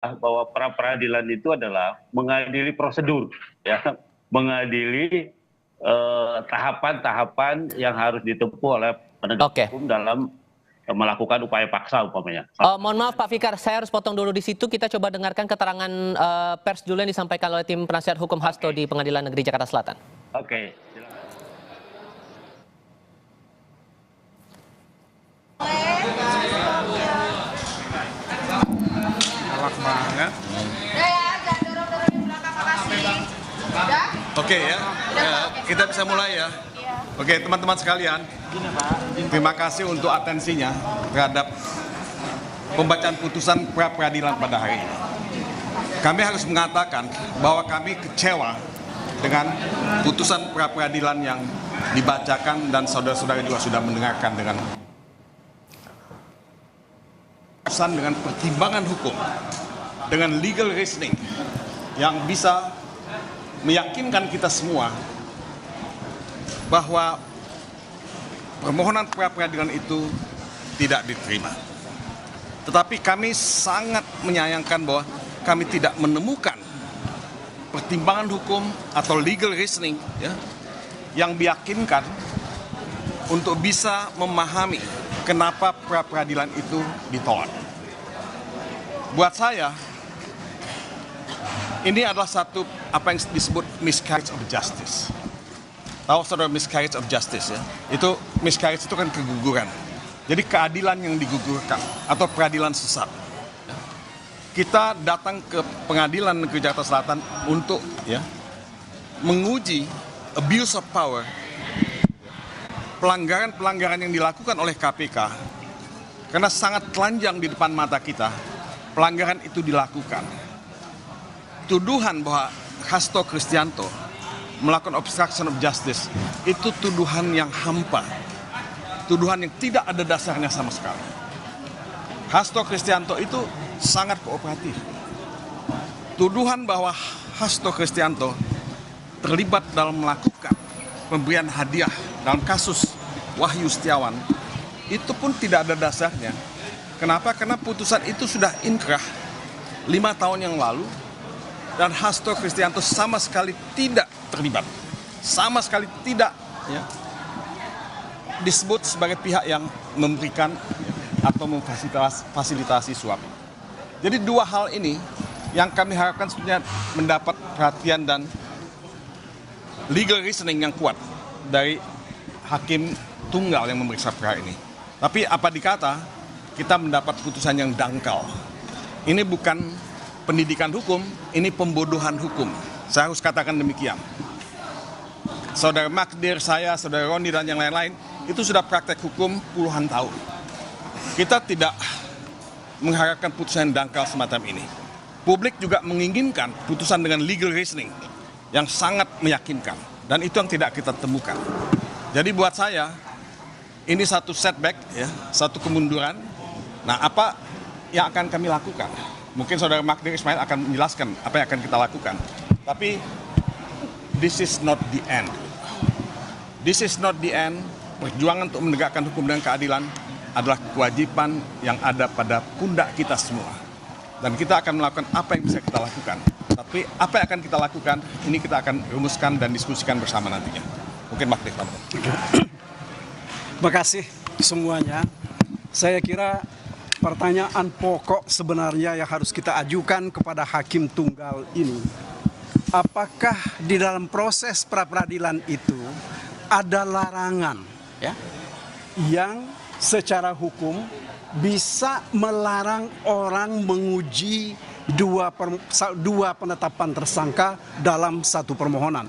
bahwa pra peradilan itu adalah mengadili prosedur, ya, mengadili tahapan-tahapan yang harus ditempuh oleh penegak hukum dalam melakukan upaya paksa umpamanya. Mohon maaf Pak Fikar, saya harus potong dulu di situ. Kita coba dengarkan keterangan pers dulu yang disampaikan oleh tim penasihat hukum Hasto di Pengadilan Negeri Jakarta Selatan. Oke. Galak banget. Oke ya, kita bisa mulai ya. Oke teman-teman sekalian, terima kasih untuk atensinya terhadap pembacaan putusan pra peradilan pada hari ini. Kami harus mengatakan bahwa kami kecewa dengan putusan pra peradilan yang dibacakan dan saudara-saudara juga sudah mendengarkan dengan pertimbangan hukum, dengan legal reasoning yang bisa meyakinkan kita semua bahwa permohonan pra peradilan itu tidak diterima. Tetapi kami sangat menyayangkan bahwa kami tidak menemukan pertimbangan hukum atau legal reasoning ya, yang meyakinkan untuk bisa memahami kenapa pra peradilan itu ditolak. Buat saya, ini adalah satu apa yang disebut miscarriage of justice. Tahu saudara miscarriage of justice ya? Itu miscarriage itu kan keguguran. Jadi keadilan yang digugurkan atau peradilan sesat. Kita datang ke Pengadilan Negeri Jakarta Selatan untuk ya menguji abuse of power, pelanggaran-pelanggaran yang dilakukan oleh KPK, karena sangat telanjang di depan mata kita, pelanggaran itu dilakukan. Tuduhan bahwa Hasto Kristianto melakukan obstruction of justice itu tuduhan yang hampa, tuduhan yang tidak ada dasarnya sama sekali. Hasto Kristianto itu sangat kooperatif. Tuduhan bahwa Hasto Kristianto terlibat dalam melakukan pemberian hadiah dalam kasus Wahyu Setiawan itu pun tidak ada dasarnya. Kenapa? Karena putusan itu sudah inkrah 5 tahun yang lalu dan Hasto Kristianto sama sekali tidak terlibat, sama sekali tidak ya, disebut sebagai pihak yang memberikan atau memfasilitasi suap. Jadi dua hal ini yang kami harapkan sebenarnya mendapat perhatian dan legal reasoning yang kuat dari hakim tunggal yang memeriksa perkara ini. Tapi apa dikata, kita mendapat putusan yang dangkal. Ini bukan pendidikan hukum, ini pembodohan hukum. Saya harus katakan demikian. Saudara Magdir, saya, saudara Roni, dan yang lain-lain, itu sudah praktek hukum puluhan tahun. Kita tidak mengharapkan putusan yang dangkal semacam ini. Publik juga menginginkan putusan dengan legal reasoning yang sangat meyakinkan. Dan itu yang tidak kita temukan. Jadi buat saya, ini satu setback, ya, satu kemunduran. Nah, apa yang akan kami lakukan? Mungkin saudara Magdir Ismail akan menjelaskan apa yang akan kita lakukan. Tapi this is not the end. This is not the end. Perjuangan untuk menegakkan hukum dan keadilan adalah kewajiban yang ada pada pundak kita semua. Dan kita akan melakukan apa yang bisa kita lakukan. Tapi apa yang akan kita lakukan, ini kita akan rumuskan dan diskusikan bersama nantinya. Mungkin Magdir. Terima kasih semuanya. Saya kira pertanyaan pokok sebenarnya yang harus kita ajukan kepada hakim tunggal ini, apakah di dalam proses pra-peradilan itu ada larangan ya, yang secara hukum bisa melarang orang menguji dua penetapan tersangka dalam satu permohonan?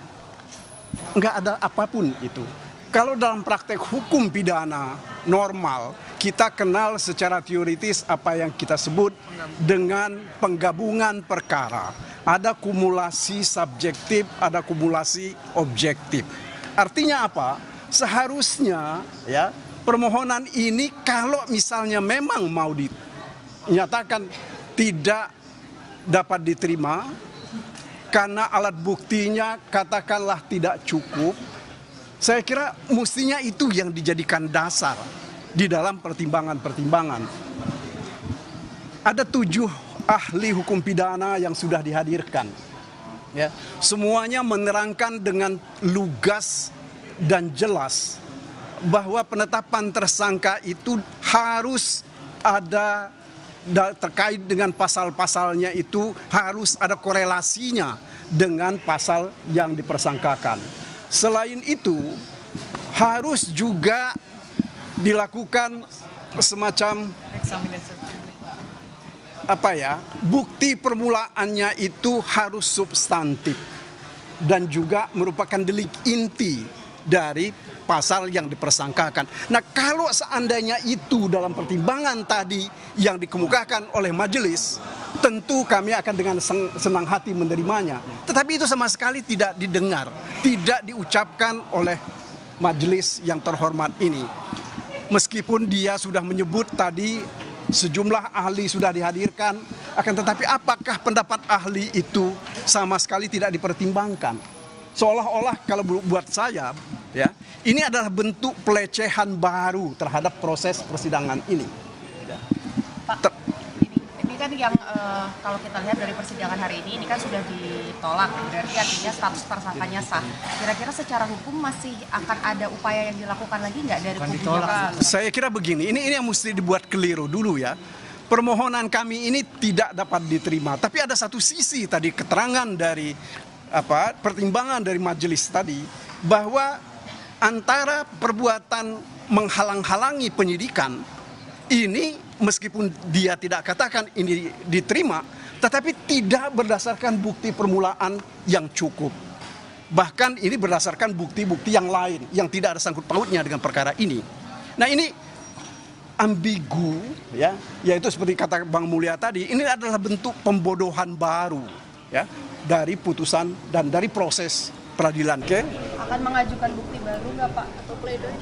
Enggak ada apapun itu. Kalau dalam praktek hukum pidana normal, kita kenal secara teoritis apa yang kita sebut dengan penggabungan perkara. Ada kumulasi subjektif, ada kumulasi objektif. Artinya apa? Seharusnya ya, permohonan ini kalau misalnya memang mau dinyatakan tidak dapat diterima karena alat buktinya katakanlah tidak cukup, saya kira mestinya itu yang dijadikan dasar di dalam pertimbangan-pertimbangan. Ada 7 ahli hukum pidana yang sudah dihadirkan. Ya, semuanya menerangkan dengan lugas dan jelas bahwa penetapan tersangka itu harus ada terkait dengan pasal-pasalnya, itu harus ada korelasinya dengan pasal yang dipersangkakan. Selain itu, harus juga dilakukan semacam bukti permulaannya itu harus substantif dan juga merupakan delik inti dari pasal yang dipersangkakan. Nah, kalau seandainya itu dalam pertimbangan tadi yang dikemukakan oleh majelis, tentu kami akan dengan senang hati menerimanya. Tetapi itu sama sekali tidak didengar, tidak diucapkan oleh majelis yang terhormat ini. Meskipun dia sudah menyebut tadi sejumlah ahli sudah dihadirkan, akan tetapi apakah pendapat ahli itu sama sekali tidak dipertimbangkan? Seolah-olah kalau buat saya, ya, ini adalah bentuk pelecehan baru terhadap proses persidangan ini. Pak, ini kan yang kalau kita lihat dari persidangan hari ini kan sudah ditolak, berarti artinya status tersangkanya sah. Kira-kira secara hukum masih akan ada upaya yang dilakukan lagi nggak dari kubu Pak? Saya kira begini, ini yang mesti dibuat keliru dulu ya. Permohonan kami ini tidak dapat diterima, tapi ada satu sisi tadi keterangan dari pertimbangan dari majelis tadi bahwa antara perbuatan menghalang-halangi penyidikan ini meskipun dia tidak katakan ini diterima, tetapi tidak berdasarkan bukti permulaan yang cukup. Bahkan ini berdasarkan bukti-bukti yang lain yang tidak ada sangkut pautnya dengan perkara ini. Nah, ini ambigu ya, yaitu seperti kata Bang Mulya tadi, ini adalah bentuk pembodohan baru ya dari putusan dan dari proses peradilan. Oke? Akan mengajukan bukti baru nggak Pak? Atau pledoi?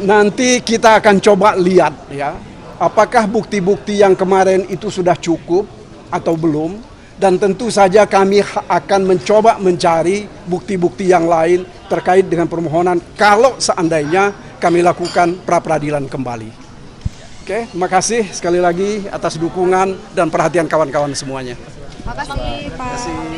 Nanti kita akan coba lihat ya, apakah bukti-bukti yang kemarin itu sudah cukup atau belum. Dan tentu saja kami akan mencoba mencari bukti-bukti yang lain terkait dengan permohonan kalau seandainya kami lakukan pra-peradilan kembali. Oke, terima kasih sekali lagi atas dukungan dan perhatian kawan-kawan semuanya. Makasih Pak.